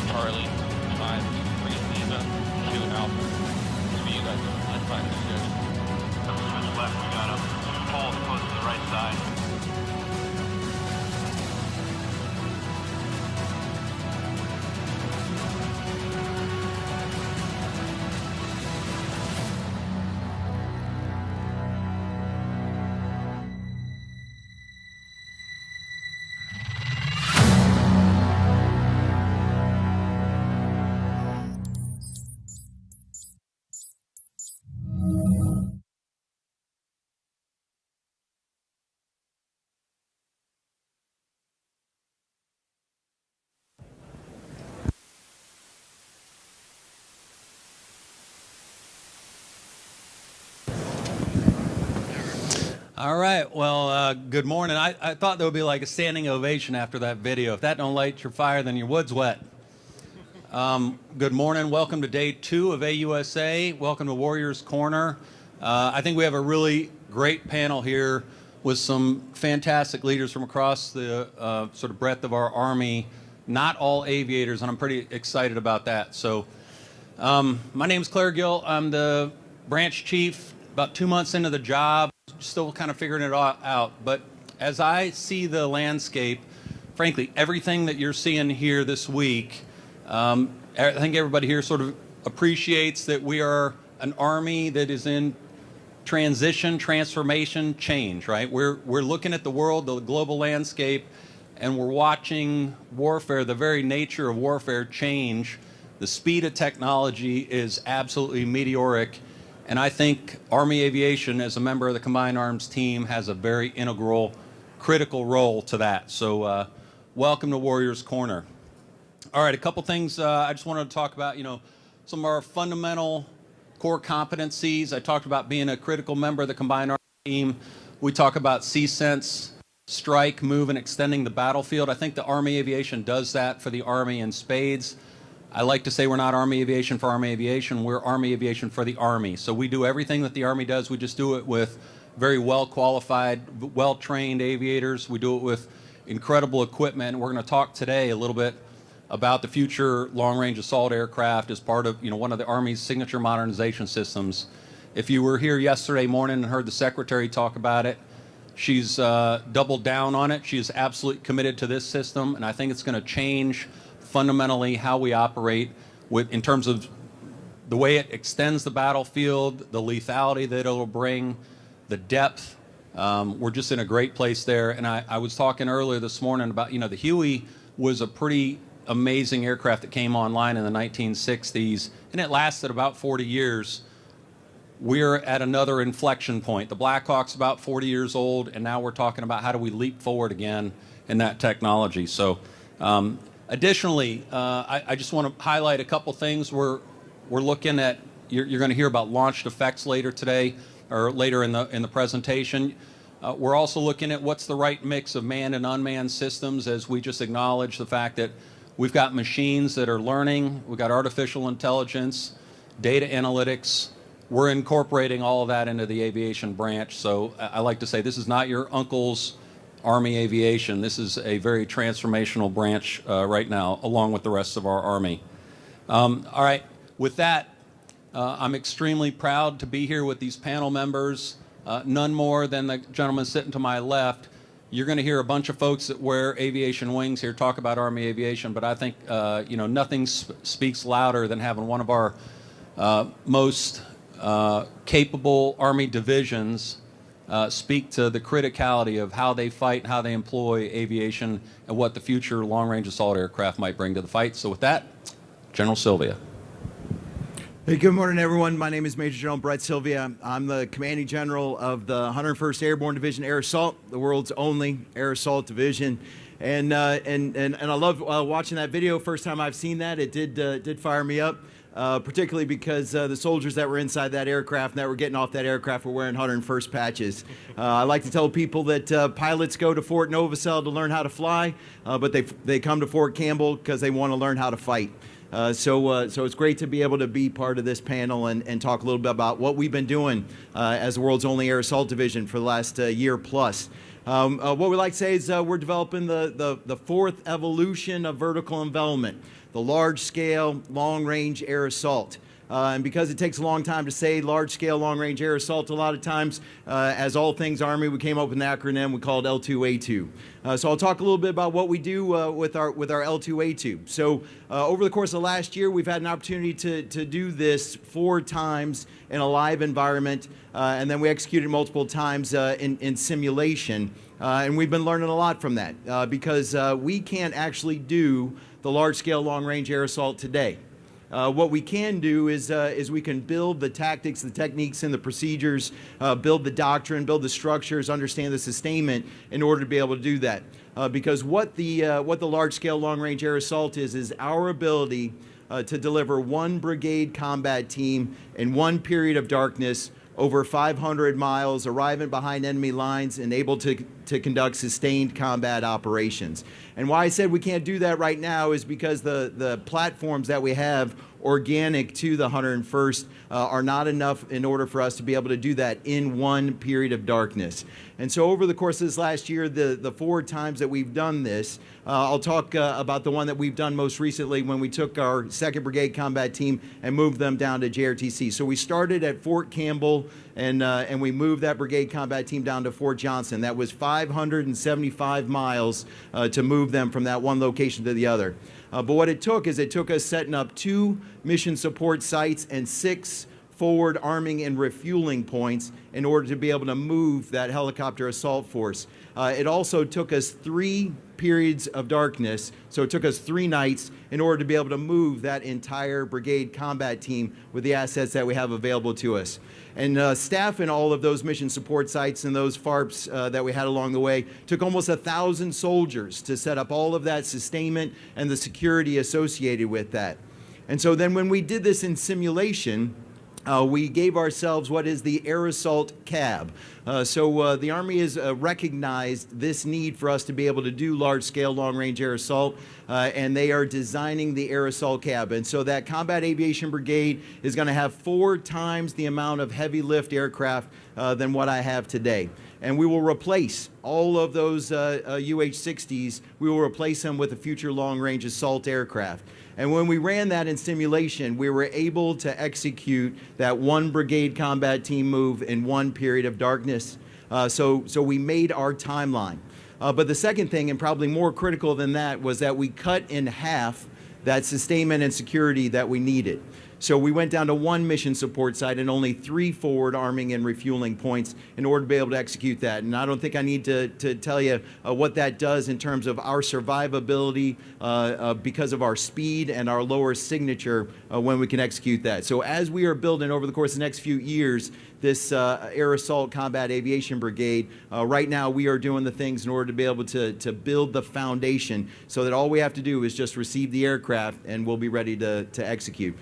Charlie, 5, 3 Lima, 2 Alpha. So you guys on 5 6. Switch left, we got him. Pull close to the right side. All right, well, good morning. I thought there would be like a standing ovation after that video. If that don't light your fire, then your wood's wet. Good morning. Welcome to day 2 of AUSA. Welcome to Warriors Corner. I think we have a really great panel here with some fantastic leaders from across the sort of breadth of our Army, not all aviators, and I'm pretty excited about that. So my name's Claire Gill. I'm the branch chief, about 2 months into the job. Still kind of figuring it all out, but as I see the landscape, frankly, everything that you're seeing here this week, I think everybody here sort of appreciates that we are an Army that is in transition, transformation, change, right? We're looking at the world, the global landscape, and we're watching warfare, the very nature of warfare change. The speed of technology is absolutely meteoric. And I think Army Aviation, as a member of the Combined Arms team, has a very integral, critical role to that. So welcome to Warriors Corner. All right, a couple things I just wanted to talk about, some of our fundamental core competencies. I talked about being a critical member of the Combined Arms team. We talk about CSense, strike, move, and extending the battlefield. I think the Army Aviation does that for the Army in spades. I like to say we're not Army Aviation for Army Aviation, we're Army Aviation for the Army. So we do everything that the Army does, we just do it with very well-qualified, well-trained aviators. We do it with incredible equipment. We're going to talk today a little bit about the future long-range assault aircraft as part of one of the Army's signature modernization systems. If you were here yesterday morning and heard the Secretary talk about it, she's doubled down on it. She is absolutely committed to this system, and I think it's going to change fundamentally how we operate in terms of the way it extends the battlefield, the lethality that it'll bring, the depth. We're just in a great place there. And I was talking earlier this morning about, the Huey was a pretty amazing aircraft that came online in the 1960s, and it lasted about 40 years. We're at another inflection point. The Black Hawk's about 40 years old, and now we're talking about how do we leap forward again in that technology. So additionally, I just want to highlight a couple things. We're looking at, you're going to hear about launched effects later today, or later in the presentation. We're also looking at what's the right mix of manned and unmanned systems, as we just acknowledge the fact that we've got machines that are learning, we've got artificial intelligence, data analytics. We're incorporating all of that into the aviation branch. So I like to say this is not your uncle's Army Aviation. This is a very transformational branch right now, along with the rest of our Army. All right, with that, I'm extremely proud to be here with these panel members, none more than the gentleman sitting to my left. You're going to hear a bunch of folks that wear aviation wings here talk about Army Aviation, but I think nothing speaks louder than having one of our most capable Army divisions speak to the criticality of how they fight, how they employ aviation, and what the future long-range assault aircraft might bring to the fight. So with that, General Sylvia. Hey, good morning, everyone. My name is Major General Brett Sylvia. I'm the Commanding General of the 101st Airborne Division Air Assault, the world's only air assault division. And I love watching that video. First time I've seen that, it did fire me up. Particularly because the soldiers that were inside that aircraft and that were getting off that aircraft were wearing 101st patches. I like to tell people that pilots go to Fort Novosel to learn how to fly, but they come to Fort Campbell because they want to learn how to fight. So it's great to be able to be part of this panel and talk a little bit about what we've been doing as the world's only air assault division for the last year plus. What we like to say is we're developing the fourth evolution of vertical envelopment, the large-scale, long-range air assault. And because it takes a long time to say large-scale, long-range air assault, a lot of times, as all things Army, we came up with an acronym we called L2A2. So I'll talk a little bit about what we do with our L2A2. So over the course of last year, we've had an opportunity to do this 4 times in a live environment, and then we executed multiple times in simulation. And we've been learning a lot from that because we can't actually do the large-scale, long-range air assault today. What we can do is we can build the tactics, the techniques, and the procedures, build the doctrine, build the structures, understand the sustainment in order to be able to do that. Because what the large-scale, long-range air assault is our ability to deliver 1 brigade combat team in 1 period of darkness over 500 miles, arriving behind enemy lines, and able to conduct sustained combat operations. And why I said we can't do that right now is because the platforms that we have organic to the 101st are not enough in order for us to be able to do that in 1 period of darkness. And so over the course of this last year, the 4 times that we've done this, I'll talk about the one that we've done most recently when we took our 2nd Brigade Combat Team and moved them down to JRTC. So we started at Fort Campbell and we moved that Brigade Combat Team down to Fort Johnson. That was 575 miles to move them from that one location to the other. But what it took us setting up 2 mission support sites and 6 forward arming and refueling points in order to be able to move that helicopter assault force. It also took us 3 periods of darkness, so it took us 3 nights in order to be able to move that entire brigade combat team with the assets that we have available to us. And staff in all of those mission support sites and those FARPs that we had along the way took almost 1,000 soldiers to set up all of that sustainment and the security associated with that. And so then when we did this in simulation, we gave ourselves what is the air assault cab. So the Army has recognized this need for us to be able to do large-scale, long-range air assault, and they are designing the air assault cab. And so that Combat Aviation Brigade is going to have 4 times the amount of heavy lift aircraft than what I have today. And we will replace all of those UH-60s. We will replace them with a future long-range assault aircraft. And when we ran that in simulation, we were able to execute that 1 brigade combat team move in 1 period of darkness. So we made our timeline. But the second thing, and probably more critical than that, was that we cut in half that sustainment and security that we needed. So we went down to 1 mission support site and only 3 forward arming and refueling points in order to be able to execute that. And I don't think I need to tell you what that does in terms of our survivability because of our speed and our lower signature when we can execute that. So as we are building over the course of the next few years this Air Assault Combat Aviation Brigade, right now we are doing the things in order to be able to build the foundation so that all we have to do is just receive the aircraft and we'll be ready to execute.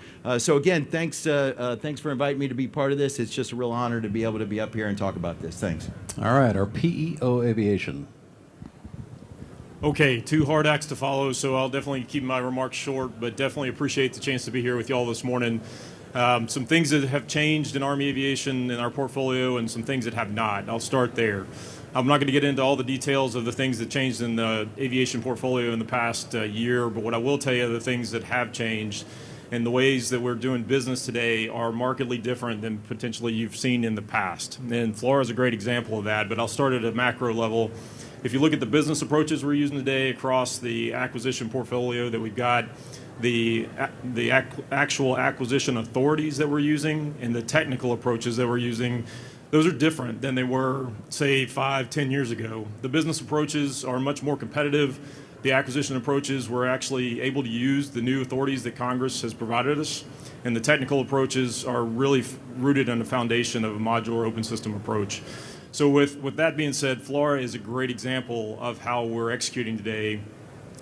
So again, thanks for inviting me to be part of this. It's just a real honor to be able to be up here and talk about this. Thanks. All right, our PEO Aviation. Okay, 2 hard acts to follow, so I'll definitely keep my remarks short, but definitely appreciate the chance to be here with you all this morning. Some things that have changed in Army aviation in our portfolio and some things that have not. I'll start there. I'm not going to get into all the details of the things that changed in the aviation portfolio in the past year, but what I will tell you are the things that have changed and the ways that we're doing business today are markedly different than potentially you've seen in the past. And FLRAA is a great example of that, but I'll start at a macro level. If you look at the business approaches we're using today across the acquisition portfolio that we've got, the actual acquisition authorities that we're using and the technical approaches that we're using, those are different than they were, say, 5-10 years ago. The business approaches are much more competitive. The acquisition approaches, we're actually able to use the new authorities that Congress has provided us, and the technical approaches are really rooted on the foundation of a modular open system approach. So with that being said, FLRAA is a great example of how we're executing today.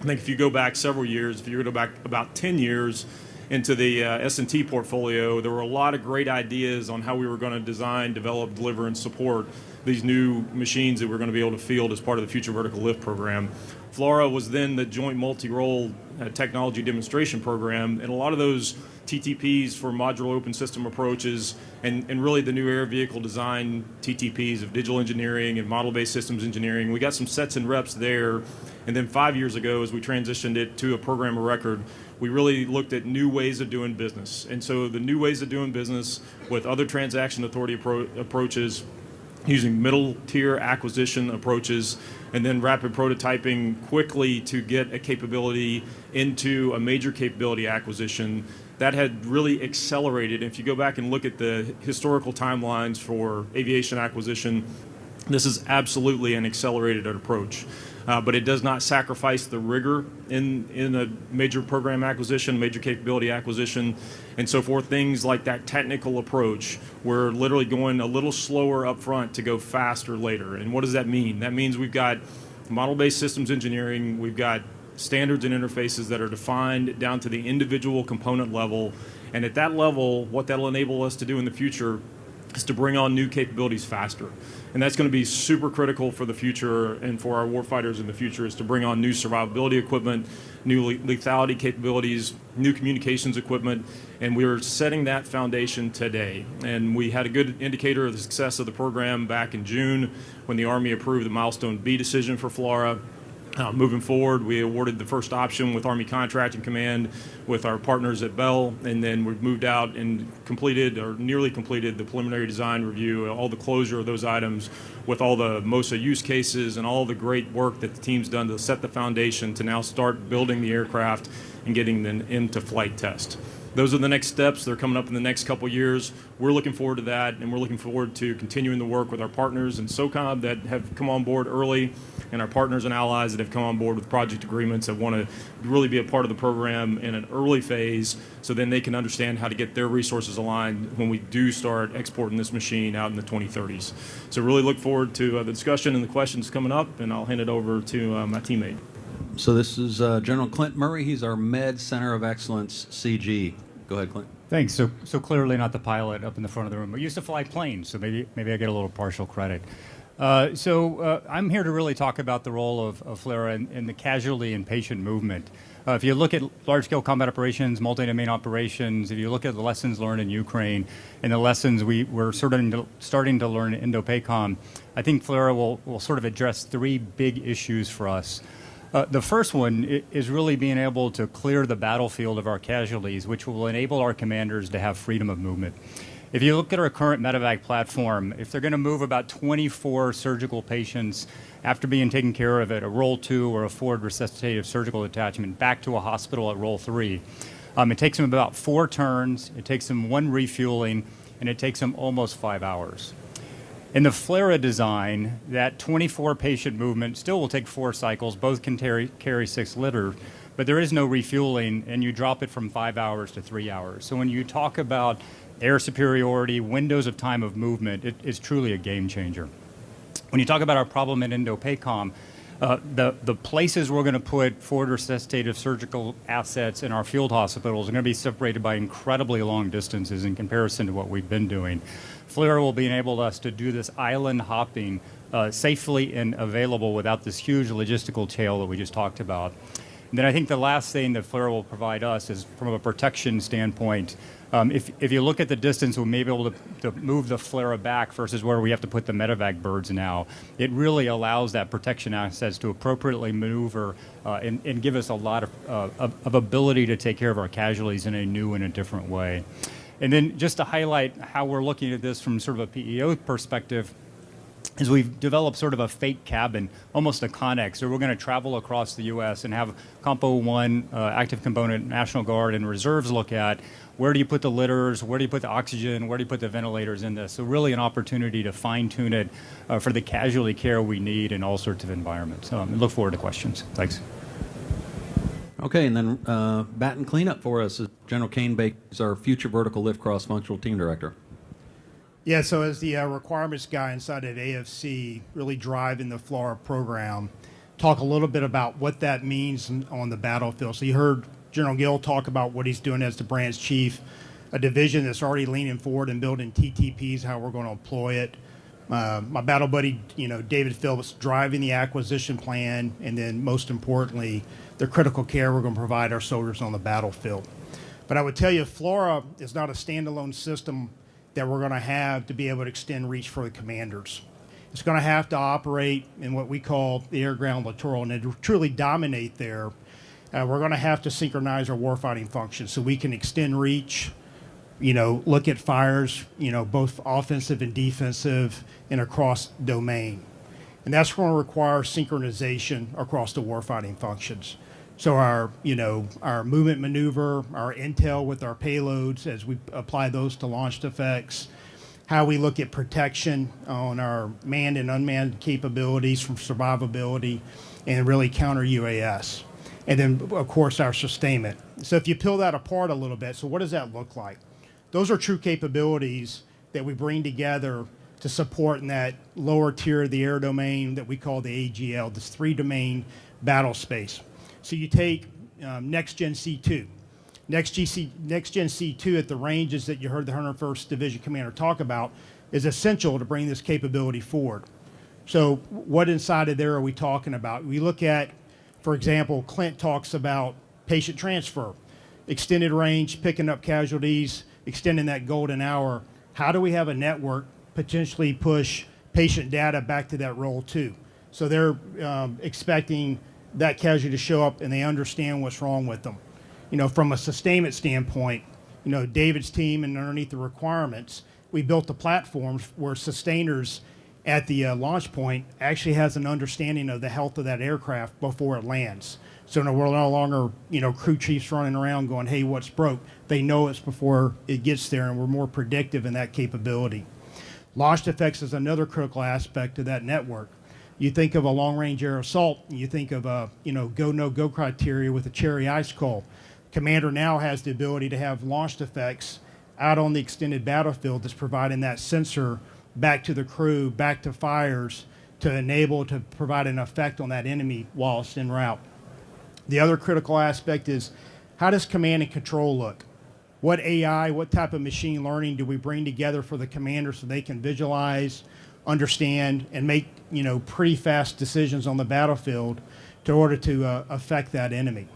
I think if you go back several years, if you go back about 10 years into the S&T portfolio, there were a lot of great ideas on how we were going to design, develop, deliver, and support these new machines that we're going to be able to field as part of the Future Vertical Lift program. FLRAA was then the joint multi-role technology demonstration program, and a lot of those TTPs for modular open system approaches and really the new air vehicle design TTPs of digital engineering and model-based systems engineering. We got some sets and reps there. And then 5 years ago, as we transitioned it to a program of record, we really looked at new ways of doing business. And so the new ways of doing business with other transaction authority approaches, using middle tier acquisition approaches, and then rapid prototyping quickly to get a capability into a major capability acquisition, that had really accelerated. If you go back and look at the historical timelines for aviation acquisition, this is absolutely an accelerated approach. But it does not sacrifice the rigor in a major program acquisition, major capability acquisition. And so for things like that technical approach, we're literally going a little slower up front to go faster later. And what does that mean? That means we've got model-based systems engineering, we've got standards and interfaces that are defined down to the individual component level. And at that level, what that'll enable us to do in the future is to bring on new capabilities faster. And that's going to be super critical for the future and for our warfighters in the future, is to bring on new survivability equipment, new lethality capabilities, new communications equipment, and we are setting that foundation today. And we had a good indicator of the success of the program back in June when the Army approved the Milestone B decision for FLRAA. Moving forward, we awarded the first option with Army Contracting Command with our partners at Bell, and then we've moved out and completed, or nearly completed, the preliminary design review, all the closure of those items with all the MOSA use cases and all the great work that the team's done to set the foundation to now start building the aircraft and getting them into flight test. Those are the next steps. They're coming up in the next couple years. We're looking forward to that, and we're looking forward to continuing the work with our partners in SOCOM that have come on board early, and our partners and allies that have come on board with project agreements that want to really be a part of the program in an early phase, so then they can understand how to get their resources aligned when we do start exporting this machine out in the 2030s. So really look forward to the discussion and the questions coming up, and I'll hand it over to my teammate. So this is General Clint Murray. He's our Med Center of Excellence CG. Go ahead, Clint. Thanks. So clearly not the pilot up in the front of the room. I used to fly planes, so maybe I get a little partial credit. I'm here to really talk about the role of FLRAA in the casualty and patient movement. If you look at large-scale combat operations, multi-domain operations, if you look at the lessons learned in Ukraine and the lessons we're starting to learn in Indo-PACOM, I think FLRAA will sort of address three big issues for us. The first one is really being able to clear the battlefield of our casualties, which will enable our commanders to have freedom of movement. If you look at our current medevac platform, if they're going to move about 24 surgical patients after being taken care of at a Roll 2 or a forward resuscitative surgical attachment back to a hospital at Roll 3, it takes them about 4 turns, it takes them 1 refueling, and it takes them almost 5 hours. In the FLRAA design, that 24-patient movement still will take 4 cycles. Both can carry 6 litter, but there is no refueling, and you drop it from 5 hours to 3 hours. So when you talk about air superiority, windows of time of movement, it's truly a game changer. When you talk about our problem in Indo-PACOM, the places we're going to put forward resuscitative surgical assets in our field hospitals are going to be separated by incredibly long distances in comparison to what we've been doing. FLRAA will be enable us to do this island hopping safely and available without this huge logistical tail that we just talked about. And then I think the last thing that FLRAA will provide us is from a protection standpoint. If you look at the distance we may be able to move the FLRAA back versus where we have to put the medevac birds now, it really allows that protection access to appropriately maneuver and give us a lot of ability to take care of our casualties in a new and a different way. And then just to highlight how we're looking at this from sort of a PEO perspective, is we've developed sort of a fake cabin, almost a Connex, so we're going to travel across the U.S. and have Compo 1, active component, National Guard, and reserves look at where do you put the litters, where do you put the oxygen, where do you put the ventilators in this. So really an opportunity to fine-tune it for the casualty care we need in all sorts of environments. I look forward to questions. Thanks. Okay, and then bat and cleanup for us is General Kane Baker, is our future vertical lift cross-functional team director. Yeah, so as the requirements guy inside of AFC, really driving the FLRAA program, talk a little bit about what that means on the battlefield. So you heard General Gill talk about what he's doing as the branch chief, a division that's already leaning forward and building TTPs, how we're going to employ it. My battle buddy, David Phillips, driving the acquisition plan, and then most importantly, the critical care we're going to provide our soldiers on the battlefield. But I would tell you, FLORA is not a standalone system that we're going to have to be able to extend reach for the commanders. It's going to have to operate in what we call the air-ground littoral, and to truly dominate there, we're going to have to synchronize our warfighting functions so we can extend reach, look at fires, both offensive and defensive and across domain. And that's going to require synchronization across the warfighting functions. So our movement maneuver, our intel with our payloads as we apply those to launched effects, how we look at protection on our manned and unmanned capabilities from survivability and really counter UAS. And then, of course, our sustainment. So if you peel that apart a little bit, so what does that look like? Those are true capabilities that we bring together to support in that lower tier of the air domain that we call the AGL, this three-domain battle space. So you take Next-Gen C2. Next-Gen C2 at the ranges that you heard the 101st Division Commander talk about is essential to bring this capability forward. So what inside of there are we talking about? We look at, for example, Clint talks about patient transfer, extended range, picking up casualties, extending that golden hour. How do we have a network potentially push patient data back to that role too? So they're expecting that casualty to show up and they understand what's wrong with them. From a sustainment standpoint, David's team and underneath the requirements, we built the platforms where sustainers at the launch point actually has an understanding of the health of that aircraft before it lands. So we're no longer, crew chiefs running around going, hey, what's broke? They know it's before it gets there, and we're more predictive in that capability. Launched effects is another critical aspect of that network. You think of a long-range air assault, you think of a, go, no-go criteria with a cherry ice call. Commander now has the ability to have launched effects out on the extended battlefield that's providing that sensor back to the crew, back to fires, to enable to provide an effect on that enemy while it's en route. The other critical aspect is, how does command and control look? What AI, what type of machine learning do we bring together for the commander so they can visualize, understand, and make pretty fast decisions on the battlefield in order to affect that enemy?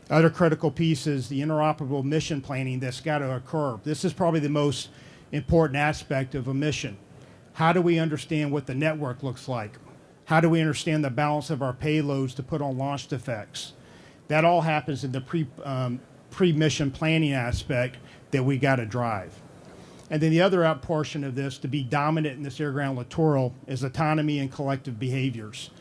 Other critical piece is the interoperable mission planning that's got to occur. This is probably the most important aspect of a mission. How do we understand what the network looks like? How do we understand the balance of our payloads to put on launched effects? That all happens in the pre-mission planning aspect that we got to drive. And then the other out portion of this, to be dominant in this air-ground littoral, is autonomy and collective behaviors.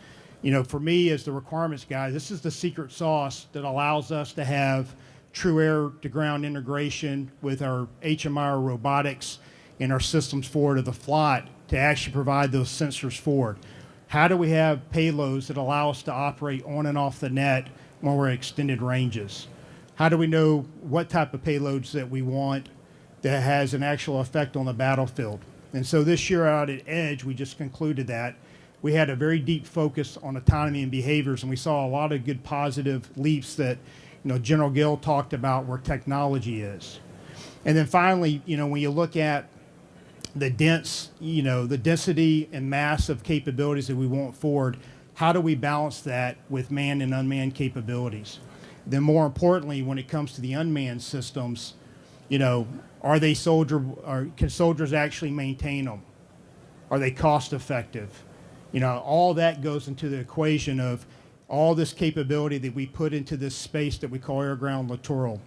For me as the requirements guy, this is the secret sauce that allows us to have true air-to-ground integration with our HMI robotics and our systems forward of the flight to actually provide those sensors forward. How do we have payloads that allow us to operate on and off the net when we're at extended ranges? How do we know what type of payloads that we want that has an actual effect on the battlefield? And so this year out at Edge, we just concluded that. We had a very deep focus on autonomy and behaviors, and we saw a lot of good positive leaps that General Gill talked about where technology is. And then finally, when you look at the density and mass of capabilities that we want forward, how do we balance that with manned and unmanned capabilities? Then more importantly, when it comes to the unmanned systems, can soldiers actually maintain them? Are they cost effective? All that goes into the equation of all this capability that we put into this space that we call air-ground littoral.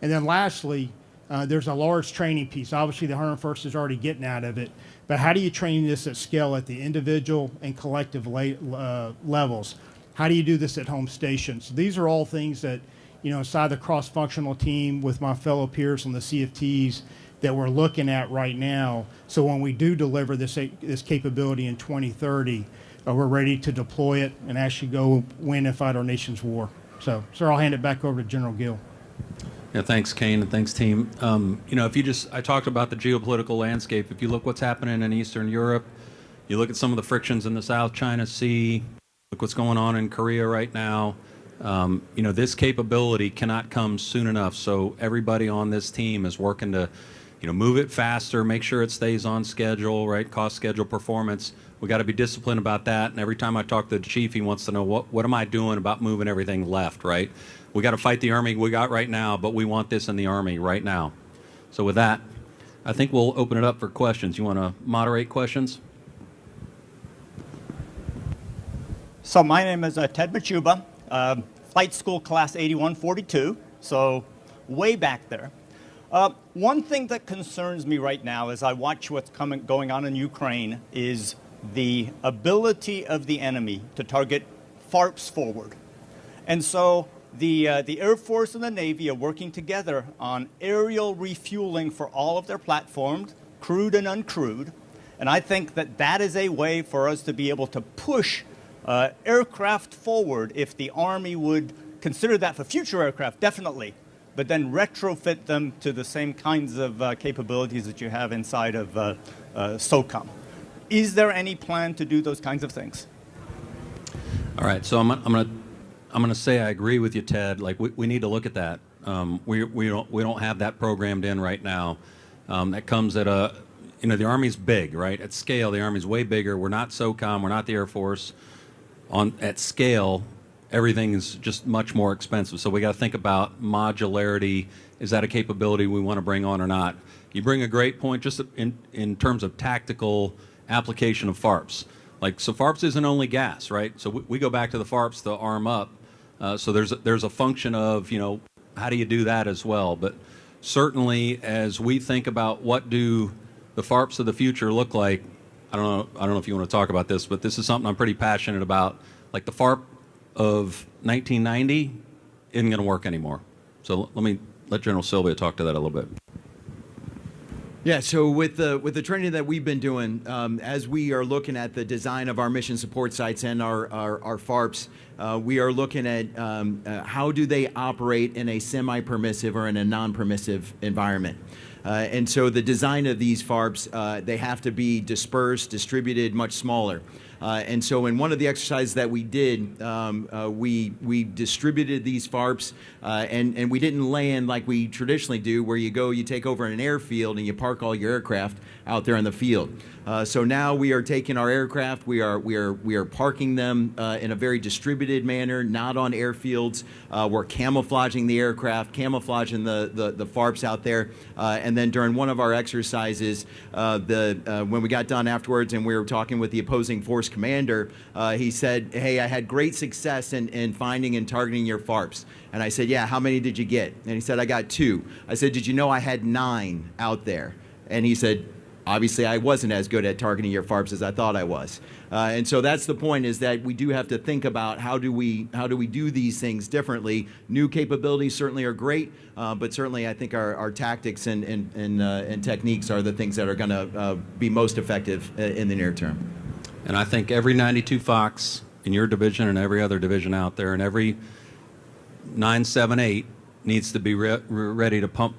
And then lastly, there's a large training piece. Obviously, the 101st is already getting out of it, but how do you train this at scale at the individual and collective levels? How do you do this at home stations? These are all things that, inside the cross-functional team with my fellow peers on the CFTs that we're looking at right now. So when we do deliver this capability in 2030, we're ready to deploy it and actually go win and fight our nation's war. So, sir, I'll hand it back over to General Gill. Yeah, thanks, Kane, and thanks, team. I talked about the geopolitical landscape. If you look what's happening in Eastern Europe, you look at some of the frictions in the South China Sea, look what's going on in Korea right now. This capability cannot come soon enough. So everybody on this team is working to move it faster, make sure it stays on schedule, right? Cost, schedule, performance. We got to be disciplined about that. And every time I talk to the chief, he wants to know what am I doing about moving everything left, right? We got to fight the Army we got right now, but we want this in the Army right now. So with that, I think we'll open it up for questions. You want to moderate questions? So my name is Ted Machuba, flight school class 8142, so way back there. One thing that concerns me right now as I watch what's going on in Ukraine is the ability of the enemy to target FARPs forward. And so the Air Force and the Navy are working together on aerial refueling for all of their platforms, crewed and uncrewed. And I think that that is a way for us to be able to push aircraft forward if the Army would consider that for future aircraft, definitely, but then retrofit them to the same kinds of capabilities that you have inside of SOCOM. Is there any plan to do those kinds of things? All right, so I'm gonna say I agree with you, Ted. Like we need to look at that. We don't have that programmed in right now. That comes at a, the Army's big, right? At scale, the Army's way bigger. We're not SOCOM. We're not the Air Force. At scale, everything is just much more expensive. So we got to think about modularity. Is that a capability we want to bring on or not? You bring a great point just in terms of tactical application of FARPs. So FARPs isn't only gas, right? So we go back to the FARPs to arm up. So there's a function of, how do you do that as well? But certainly as we think about what do the FARPs of the future look like, I don't know if you want to talk about this, but this is something I'm pretty passionate about. Like the FARP of 1990 isn't going to work anymore. So let General Sylvia talk to that a little bit. Yeah, so with the training that we've been doing, as we are looking at the design of our mission support sites and our FARPs, we are looking at how do they operate in a semi-permissive or in a non-permissive environment. And so the design of these FARPs, they have to be dispersed, distributed, much smaller. And so in one of the exercises that we did, we distributed these FARPs, and we didn't land like we traditionally do, where you take over an airfield and you park all your aircraft out there in the field. So now we are taking our aircraft, we are parking them in a very distributed manner, not on airfields. We're camouflaging the aircraft, camouflaging the FARPs out there, and then during one of our exercises, when we got done afterwards and we were talking with the opposing force commander, he said, "Hey, I had great success in finding and targeting your FARPs." And I said, "Yeah, how many did you get?" And he said, "I got 2. I said, "Did you know I had 9 out there?" And he said, "Obviously, I wasn't as good at targeting your FARPs as I thought I was." And so that's the point, is that we do have to think about how do we do these things differently. New capabilities certainly are great, but certainly I think our tactics and techniques are the things that are going to be most effective in the near term. And I think every 92 Fox in your division and every other division out there, and every 978 needs to be ready to pump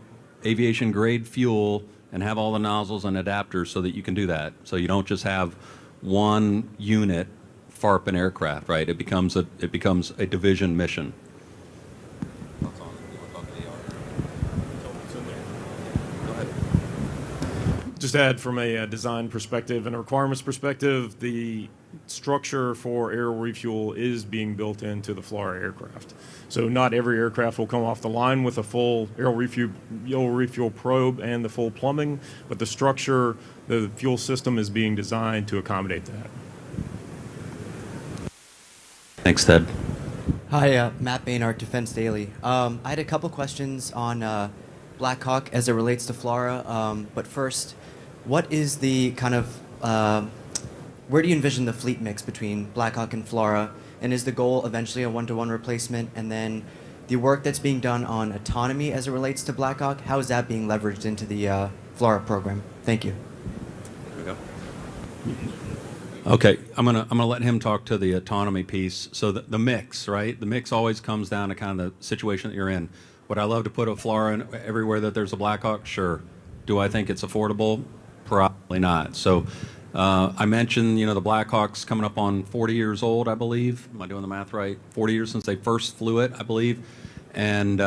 aviation-grade fuel and have all the nozzles and adapters so that you can do that. So you don't just have one unit FARP an aircraft, right? It becomes a division mission. Just to add from a design perspective and a requirements perspective, the structure for air refuel is being built into the FLRAA aircraft. So not every aircraft will come off the line with a full air refuel probe and the full plumbing, but the structure, the fuel system is being designed to accommodate that. Thanks, Ted. Hi, Matt Baynard, Defense Daily. I had a couple questions on Black Hawk as it relates to FLRAA, but first, what is the kind of where do you envision the fleet mix between Black Hawk and FLRAA? And is the goal eventually a one-to-one replacement? And then the work that's being done on autonomy as it relates to Black Hawk, how is that being leveraged into the FLRAA program? Thank you. Okay, I'm gonna let him talk to the autonomy piece. So the mix, right? The mix always comes down to kind of the situation that you're in. Would I love to put a FLRAA in everywhere that there's a Black Hawk? Sure. Do I think it's affordable? Probably not. So I mentioned, the Black Hawk's coming up on 40 years old, I believe. Am I doing the math right? 40 years since they first flew it, I believe. And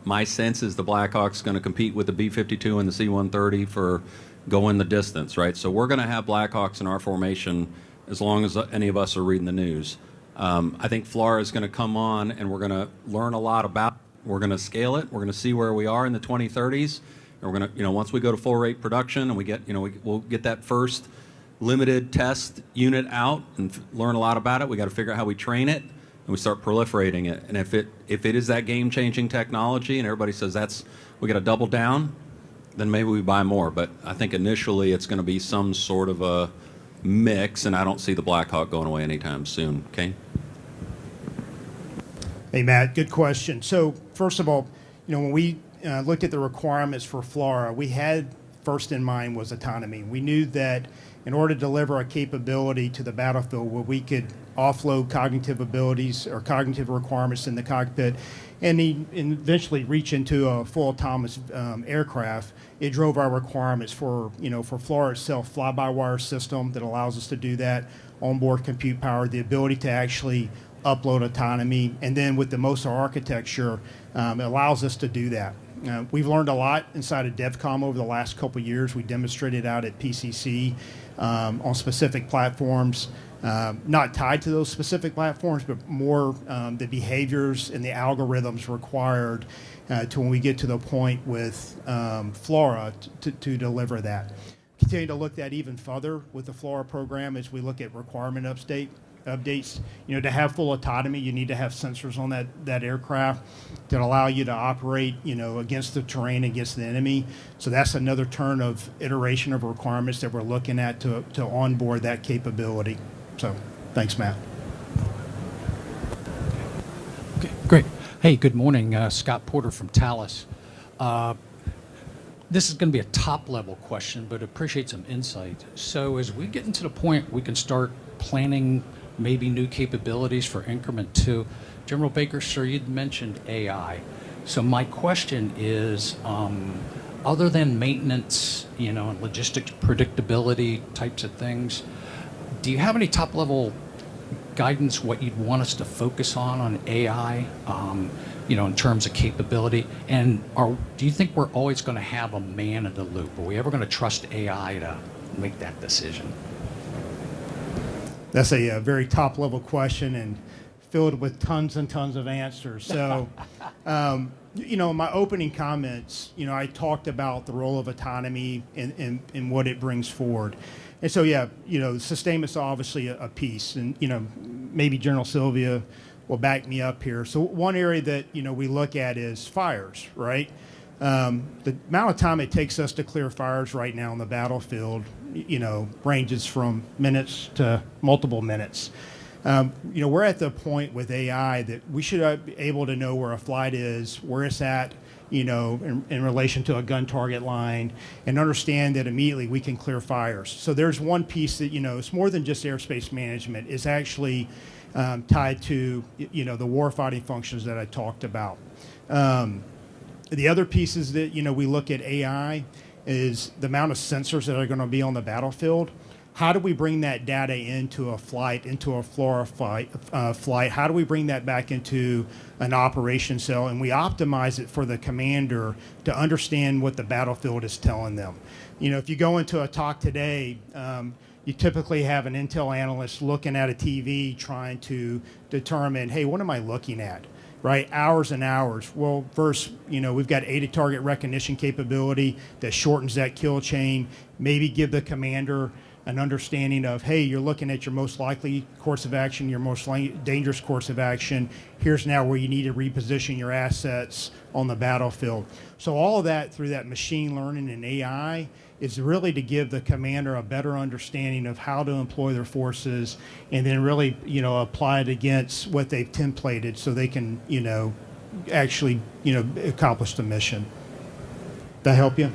My sense is the Black Hawk's going to compete with the B-52 and the C-130 for going the distance, right? So we're going to have Black Hawks in our formation as long as any of us are reading the news. I think FLRAA is going to come on, and we're going to learn a lot about it. We're going to scale it. We're going to see where we are in the 2030s. And we're going to, once we go to full rate production and we get, we'll get that first limited test unit out and learn a lot about it. We got to figure out how we train it, and we start proliferating it. And if it is that game-changing technology, and everybody says we got to double down, then maybe we buy more. But I think initially it's going to be some sort of a mix, and I don't see the Black Hawk going away anytime soon. Okay. Hey, Matt, good question. So first of all, when we looked at the requirements for FLRAA, we had first in mind was autonomy. We knew that in order to deliver a capability to the battlefield where we could offload cognitive abilities or cognitive requirements in the cockpit and eventually reach into a full autonomous aircraft, it drove our requirements for FLRAA itself, fly-by-wire system that allows us to do that, onboard compute power, the ability to actually upload autonomy, and then with the MOSA architecture, it allows us to do that. We've learned a lot inside of DevCom over the last couple of years. We demonstrated out at PCC on specific platforms, not tied to those specific platforms, but more the behaviors and the algorithms required to when we get to the point with FLRAA to deliver that. Continue to look that even further with the FLRAA program as we look at requirement updates. To have full autonomy, you need to have sensors on that aircraft that allow you to operate, against the terrain, against the enemy. So that's another turn of iteration of requirements that we're looking at to onboard that capability. So thanks, Matt. Okay, great. Hey, good morning. Scott Porter from Thales. This is going to be a top-level question, but appreciate some insight. So as we get into the point we can start planning maybe new capabilities for increment 2. General Baker, sir, you'd mentioned AI. So my question is, other than maintenance, and logistics predictability types of things, do you have any top-level guidance what you'd want us to focus on AI, in terms of capability? And do you think we're always going to have a man in the loop? Are we ever going to trust AI to make that decision? That's a very top-level question and filled with tons and tons of answers. So, in my opening comments, I talked about the role of autonomy and what it brings forward. And so, sustainment's obviously a piece. And, maybe General Sylvia will back me up here. So one area that, we look at is fires, right? The amount of time it takes us to clear fires right now on the battlefield, ranges from minutes to multiple minutes. We're at the point with AI that we should be able to know where a flight is, where it's at, in relation to a gun target line, and understand that immediately we can clear fires. So there's one piece that, it's more than just airspace management. It's actually tied to, the warfighting functions that I talked about. The other pieces that, we look at AI is the amount of sensors that are going to be on the battlefield. How do we bring that data into a flight, into a FLRAA flight? How do we bring that back into an operation cell? And we optimize it for the commander to understand what the battlefield is telling them. If you go into a talk today, you typically have an intel analyst looking at a TV trying to determine, hey, what am I looking at? Right, hours and hours. Well, first, we've got aided target recognition capability that shortens that kill chain. Maybe give the commander an understanding of, hey, you're looking at your most likely course of action, your most dangerous course of action. Here's now where you need to reposition your assets on the battlefield. So all of that through that machine learning and AI is really to give the commander a better understanding of how to employ their forces and then really, apply it against what they've templated so they can, actually, accomplish the mission. That help you?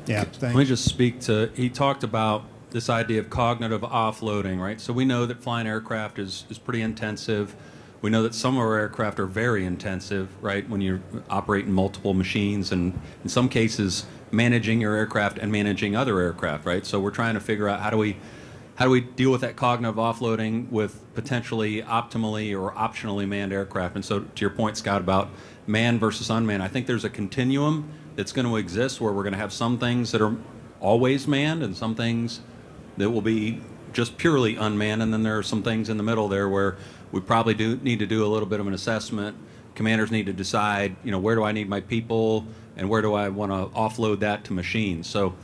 Yeah, thanks. Let me just speak to, he talked about this idea of cognitive offloading, right? So we know that flying aircraft is pretty intensive. We know that some of our aircraft are very intensive, right? When you're operating multiple machines and in some cases managing your aircraft and managing other aircraft, right? So we're trying to figure out how do we how do we deal with that cognitive offloading with potentially optimally or optionally manned aircraft? And so to your point, Scott, about manned versus unmanned, I think there's a continuum that's going to exist where we're going to have some things that are always manned and some things that will be just purely unmanned, and then there are some things in the middle there where we probably do need to do a little bit of an assessment. Commanders need to decide, where do I need my people and where do I want to offload that to machines. So,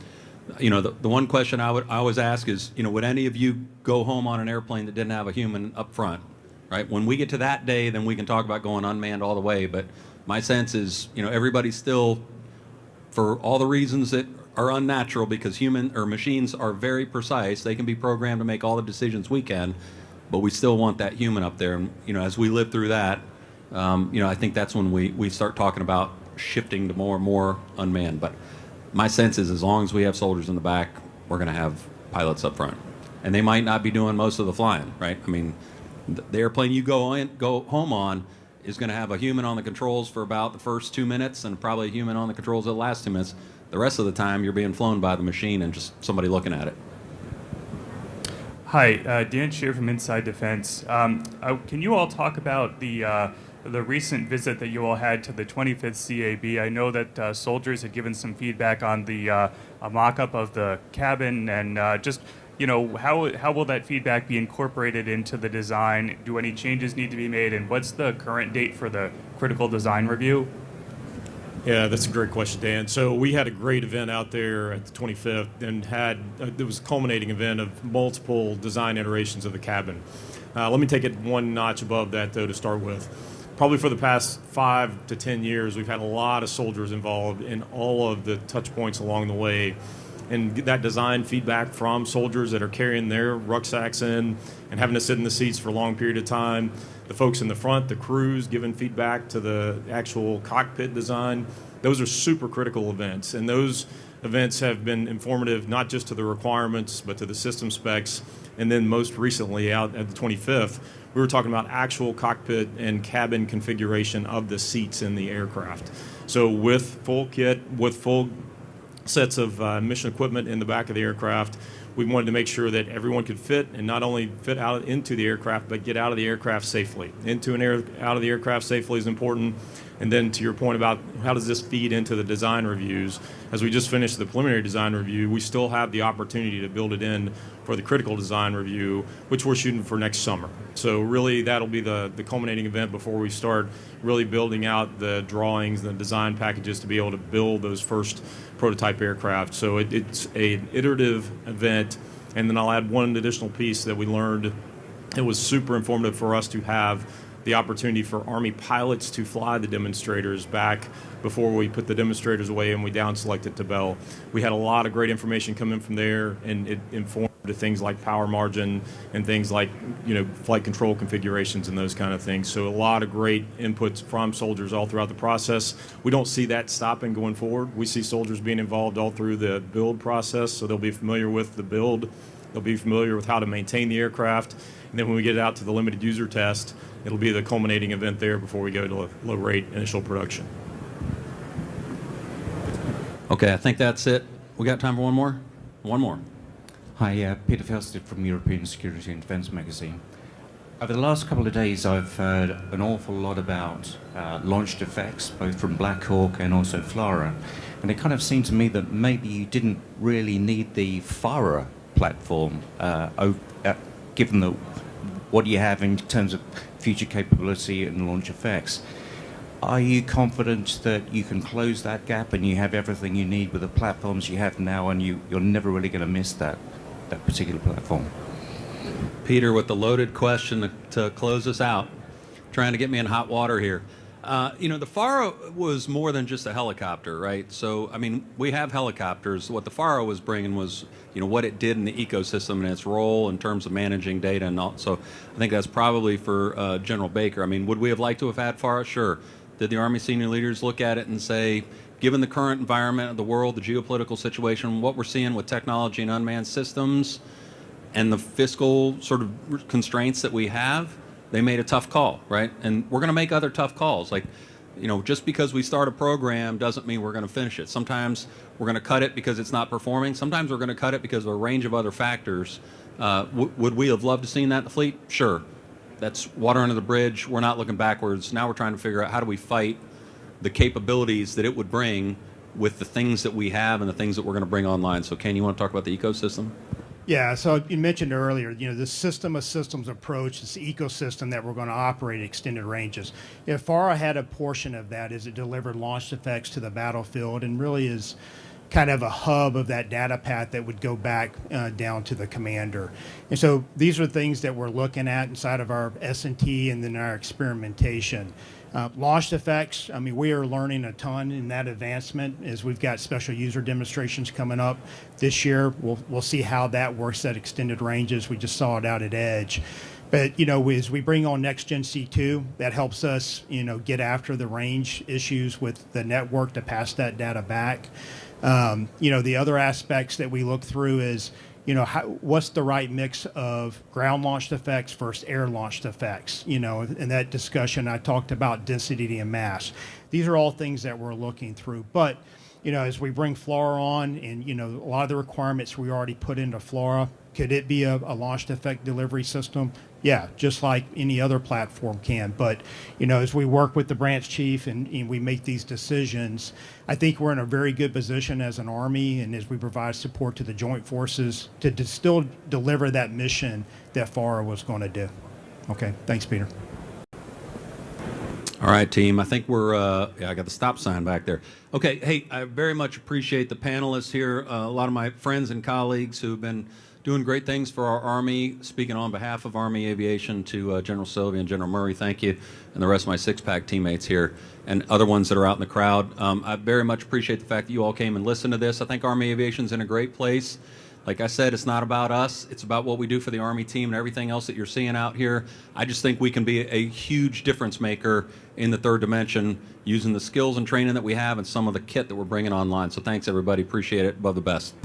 the one question I always ask is, would any of you go home on an airplane that didn't have a human up front, right? When we get to that day, then we can talk about going unmanned all the way. But my sense is, everybody's still, for all the reasons that are unnatural, because human or machines are very precise. They can be programmed to make all the decisions we can, but we still want that human up there. And as we live through that, I think that's when we start talking about shifting to more and more unmanned. But my sense is, as long as we have soldiers in the back, we're going to have pilots up front, and they might not be doing most of the flying, right? I mean, the airplane you go home on is going to have a human on the controls for about the first 2 minutes, and probably a human on the controls at the last 2 minutes. The rest of the time, you're being flown by the machine and just somebody looking at it. Hi, Dan Shear from Inside Defense. Can you all talk about the recent visit that you all had to the 25th CAB? I know that soldiers had given some feedback on the a mock-up of the cabin, and how will that feedback be incorporated into the design? Do any changes need to be made, and what's the current date for the critical design review? Yeah, that's a great question, Dan. So we had a great event out there at the 25th and it was a culminating event of multiple design iterations of the cabin. Let me take it one notch above that, though, to start with. Probably for the past 5 to 10 years, we've had a lot of soldiers involved in all of the touch points along the way. And that design feedback from soldiers that are carrying their rucksacks in and having to sit in the seats for a long period of time, the folks in the front, the crews giving feedback to the actual cockpit design, those are super critical events. And those events have been informative not just to the requirements, but to the system specs. And then most recently, out at the 25th, we were talking about actual cockpit and cabin configuration of the seats in the aircraft. So with full kit, with full sets of mission equipment in the back of the aircraft, we wanted to make sure that everyone could fit, and not only fit out into the aircraft, but get out of the aircraft safely. Out of the aircraft safely is important. And then to your point about how does this feed into the design reviews, as we just finished the preliminary design review, we still have the opportunity to build it in for the critical design review, which we're shooting for next summer. So really that'll be the culminating event before we start really building out the drawings and the design packages to be able to build those first prototype aircraft. So it's an iterative event. And then I'll add one additional piece that we learned. It was super informative for us to have the opportunity for Army pilots to fly the demonstrators back before we put the demonstrators away and we down selected to Bell. We had a lot of great information come in from there, and it informed to things like power margin and things like flight control configurations and those kind of things. So a lot of great inputs from soldiers all throughout the process. We don't see that stopping going forward. We see soldiers being involved all through the build process, so they'll be familiar with the build. They'll be familiar with how to maintain the aircraft. And then when we get it out to the limited user test, it'll be the culminating event there before we go to low rate initial production. Okay, I think that's it. We got time for one more? One more. Hi, Peter Felsted from European Security and Defence magazine. Over the last couple of days, I've heard an awful lot about launched effects, both from Black Hawk and also FLRAA. And it kind of seemed to me that maybe you didn't really need the FARA platform, given what you have in terms of future capability and launch effects. Are you confident that you can close that gap and you have everything you need with the platforms you have now, and you're never really going to miss that particular platform? Peter, with the loaded question to close us out, trying to get me in hot water here. The FARA was more than just a helicopter, right? So, I mean, we have helicopters. What the FARA was bringing was, what it did in the ecosystem and its role in terms of managing data and all. So I think that's probably for General Baker. I mean, would we have liked to have had FARA? Sure. Did the Army senior leaders look at it and say, given the current environment of the world, the geopolitical situation, what we're seeing with technology and unmanned systems, and the fiscal sort of constraints that we have, they made a tough call, right? And we're going to make other tough calls. Like You know, just because we start a program doesn't mean we're going to finish it. Sometimes we're going to cut it because it's not performing. Sometimes we're going to cut it because of a range of other factors. Would we have loved to seen that in the fleet? Sure. That's water under the bridge. We're not looking backwards. Now we're trying to figure out how do we fight the capabilities that it would bring with the things that we have and the things that we're going to bring online. So, Ken, you want to talk about the ecosystem? Yeah, so you mentioned earlier, the system of systems approach, this ecosystem that we're going to operate at extended ranges. FARA had a portion of that as it delivered launched effects to the battlefield and really is kind of a hub of that data path that would go back down to the commander. And so these are things that we're looking at inside of our S&T and then our experimentation. Launched effects, I mean, we are learning a ton in that advancement as we've got special user demonstrations coming up this year. We'll see how that works at extended ranges. We just saw it out at Edge. But, as we bring on Next Gen C2, that helps us, get after the range issues with the network to pass that data back. The other aspects that we look through is, what's the right mix of ground launched effects versus air launched effects? In that discussion, I talked about density and mass. These are all things that we're looking through. But, as we bring FLRAA on and, a lot of the requirements we already put into FLRAA, could it be a launched effect delivery system? Yeah, just like any other platform can. But, as we work with the branch chief and we make these decisions, I think we're in a very good position as an Army and as we provide support to the Joint Forces to still deliver that mission that FARA was going to do. Okay, thanks, Peter. All right, team. I think we're, I got the stop sign back there. Okay, hey, I very much appreciate the panelists here. A lot of my friends and colleagues who've been doing great things for our Army. Speaking on behalf of Army Aviation to General Sylvia and General Murray, thank you, and the rest of my six-pack teammates here and other ones that are out in the crowd. I very much appreciate the fact that you all came and listened to this. I think Army Aviation's in a great place. Like I said, it's not about us. It's about what we do for the Army team and everything else that you're seeing out here. I just think we can be a huge difference maker in the third dimension using the skills and training that we have and some of the kit that we're bringing online. So thanks, everybody. Appreciate it. Above the best.